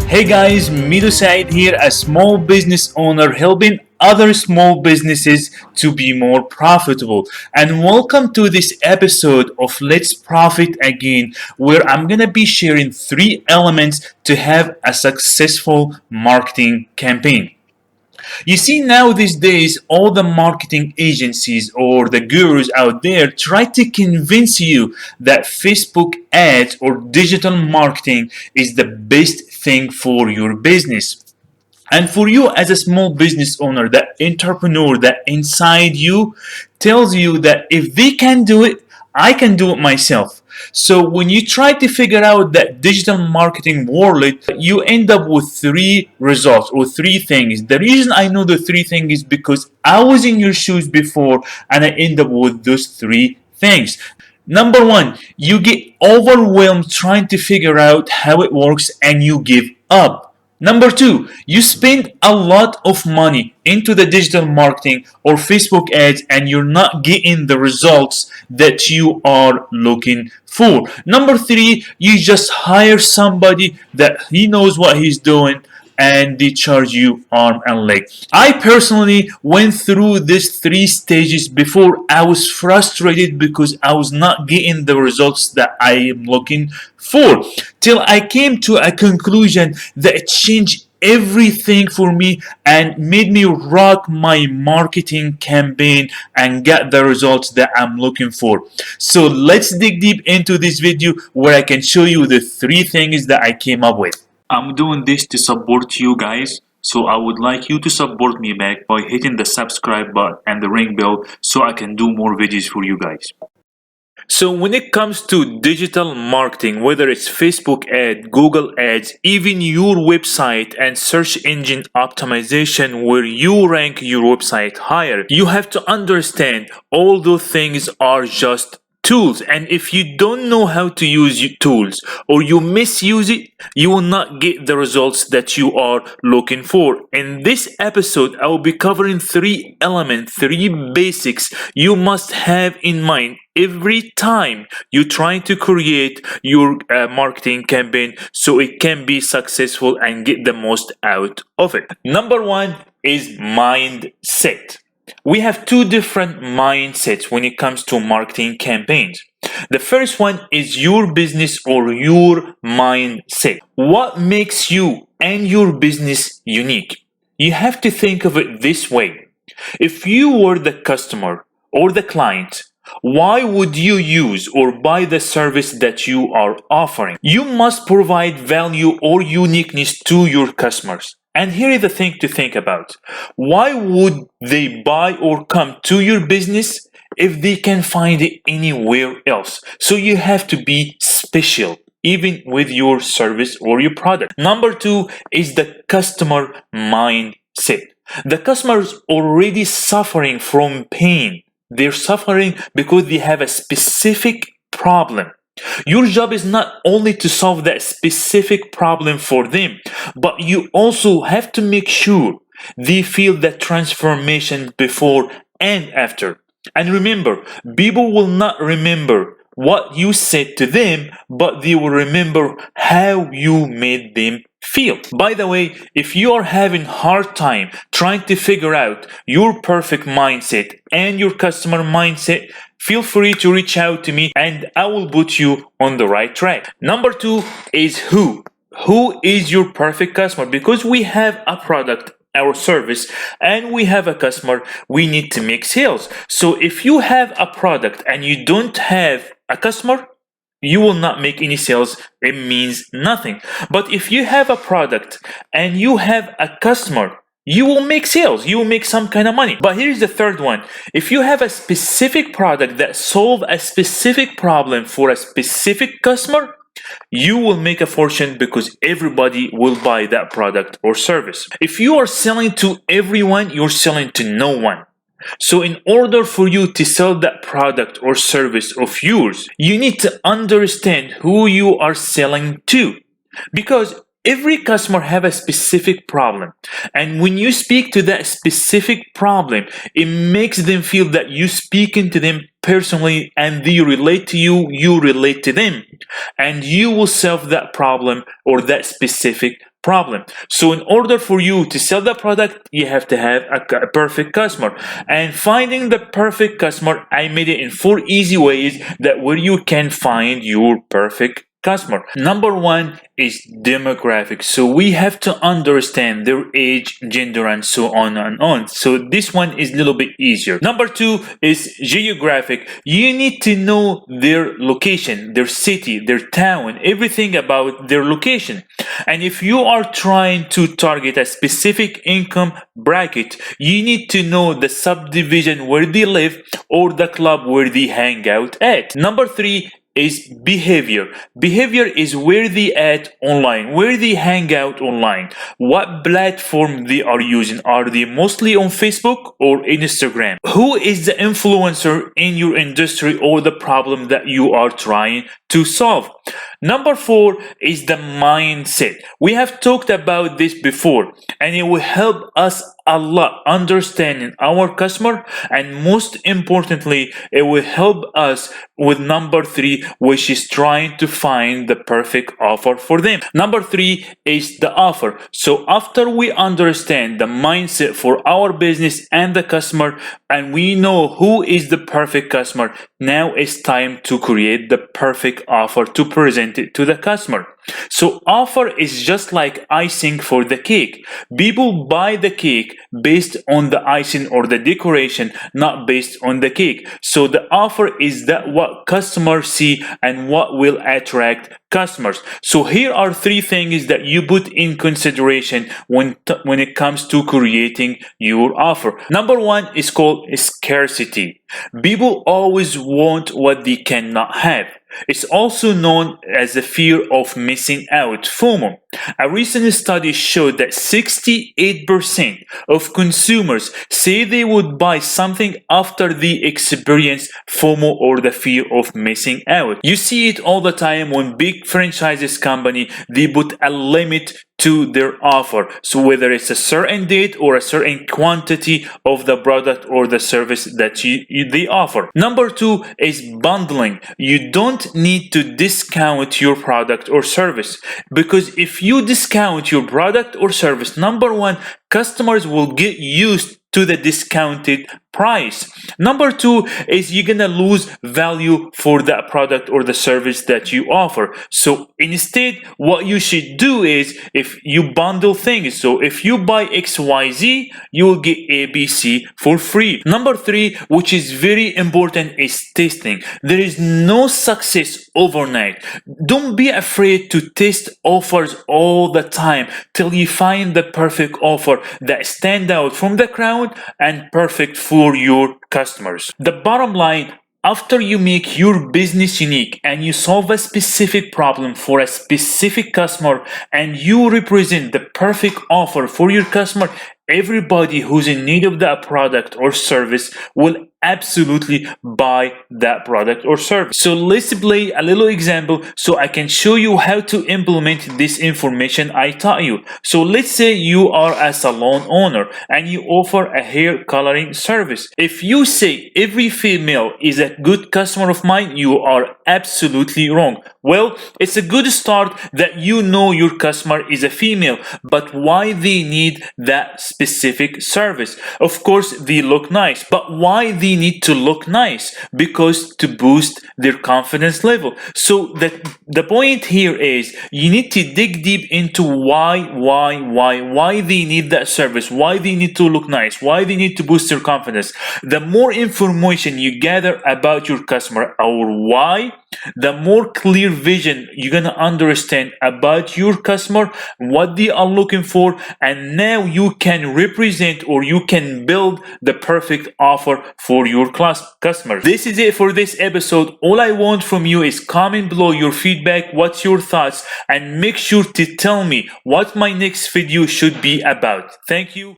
Hey guys, Mido here, a small business owner helping other small businesses to be more profitable. And welcome to this episode of Let's Profit Again, where I'm gonna be sharing 3 elements to have a successful marketing campaign. You see, now these days, all the marketing agencies or the gurus out there try to convince you that Facebook ads or digital marketing is the best thing for your business. And for you as a small business owner, that entrepreneur that inside you tells you that if they can do it, I can do it myself. So when you try to figure out that digital marketing world, you end up with 3 results or 3 things. The reason I know the 3 things is because I was in your shoes before and I end up with those 3 things. Number one, you get overwhelmed trying to figure out how it works and you give up. Number two, you spend a lot of money into the digital marketing or Facebook ads and you're not getting the results that you are looking for. Number three, you just hire somebody that he knows what he's doing and they charge you arm and leg. I personally went through these 3 stages before. I was frustrated because I was not getting the results that I am looking for, till I came to a conclusion that it changed everything for me and made me rock my marketing campaign and get the results that I'm looking for. So let's dig deep into this video where I can show you the 3 things that I came up with. I'm doing this to support you guys, so I would like you to support me back by hitting the subscribe button and the ring bell so I can do more videos for you guys. So when it comes to digital marketing, whether it's Facebook ad, Google ads, even your website and search engine optimization where you rank your website higher, you have to understand all those things are just tools, and if you don't know how to use your tools or you misuse it, you will not get the results that you are looking for. In this episode, I will be covering 3 elements, 3 basics you must have in mind every time you're trying to create your marketing campaign so it can be successful and get the most out of it. Number one is mindset. We have 2 different mindsets when it comes to marketing campaigns. The first one is your business or your mindset. What makes you and your business unique? You have to think of it this way. If you were the customer or the client, why would you use or buy the service that you are offering? You must provide value or uniqueness to your customers. And here is the thing to think about. Why would they buy or come to your business if they can find it anywhere else? So you have to be special, even with your service or your product. Number 2 is the customer mindset. The customer is already suffering from pain. They're suffering because they have a specific problem. Your job is not only to solve that specific problem for them, but you also have to make sure they feel that transformation before and after. And remember, people will not remember what you said to them, but they will remember how you made them feel. By the way, if you are having hard time trying to figure out your perfect mindset and your customer mindset, feel free to reach out to me and I will put you on the right track. Number 2 is who. Who is your perfect customer? Because we have a product, our service, and we have a customer, we need to make sales. So if you have a product and you don't have a customer, you will not make any sales. It means nothing. But if you have a product and you have a customer, you will make sales. You will make some kind of money. But here's the third one. If you have a specific product that solves a specific problem for a specific customer, you will make a fortune because everybody will buy that product or service. If you are selling to everyone, you're selling to no one. So in order for you to sell that product or service of yours, you need to understand who you are selling to. Because every customer have a specific problem. And when you speak to that specific problem, it makes them feel that you speaking to them personally and they relate to you, you relate to them. And you will solve that problem or that specific problem. So in order for you to sell the product, you have to have a perfect customer. And finding the perfect customer, I made it in 4 easy ways that where you can find your perfect customer. Number one is demographics. So we have to understand their age, gender, and so on and on. So this one is a little bit easier. Number two is geographic. You need to know their location, their city, their town, everything about their location. And if you are trying to target a specific income bracket, you need to know the subdivision where they live or the club where they hang out at. Number three is behavior. Behavior is where they at online, where they hang out online, what platform they are using. Are they mostly on Facebook or Instagram? Who is the influencer in your industry or the problem that you are trying to solve? Number four is the mindset. We have talked about this before, and it will help us a lot understanding our customer, and most importantly, it will help us with number three, which is trying to find the perfect offer for them. Number three is the offer. So after we understand the mindset for our business and the customer, and we know who is the perfect customer, now it's time to create the perfect offer to present it to the customer. So offer is just like icing for the cake. People buy the cake based on the icing or the decoration, not based on the cake. So the offer is that what customers see and what will attract customers. So here are three things that you put in consideration when it comes to creating your offer. Number one is called scarcity. People always want what they cannot have. It's also known as the fear of missing out, FOMO. A recent study showed that 68% of consumers say they would buy something after they experience FOMO or the fear of missing out. You see it all the time when big franchises company, they put a limit to their offer. So whether it's a certain date or a certain quantity of the product or the service that they offer. Number two is bundling. You don't need to discount your product or service, because if you discount your product or service, number one, customers will get used to the discounted price. Number two is you're gonna lose value for that product or the service that you offer. So instead, what you should do is if you bundle things, so if you buy XYZ, you will get ABC for free. Number three, which is very important, is testing. There is no success overnight. Don't be afraid to test offers all the time till you find the perfect offer that stand out from the crowd and perfect for your customers. The bottom line, after you make your business unique and you solve a specific problem for a specific customer and you represent the perfect offer for your customer, everybody who's in need of that product or service will absolutely buy that product or service. So let's play a little example so I can show you how to implement this information I taught you. So let's say you are a salon owner and you offer a hair coloring service. If you say every female is a good customer of mine, you are absolutely wrong. Well, it's a good start that you know your customer is a female, but why they need that specific service? Of course, they look nice, but why they need to look nice? Because to boost their confidence level. So the point here is you need to dig deep into why they need that service, why they need to look nice, why they need to boost their confidence. The more information you gather about your customer or why, the more clear vision you're gonna understand about your customer, what they are looking for, and now you can represent or you can build the perfect offer for your customers. This is it for this episode. All I want from you is comment below your feedback, what's your thoughts, and make sure to tell me what my next video should be about. Thank you.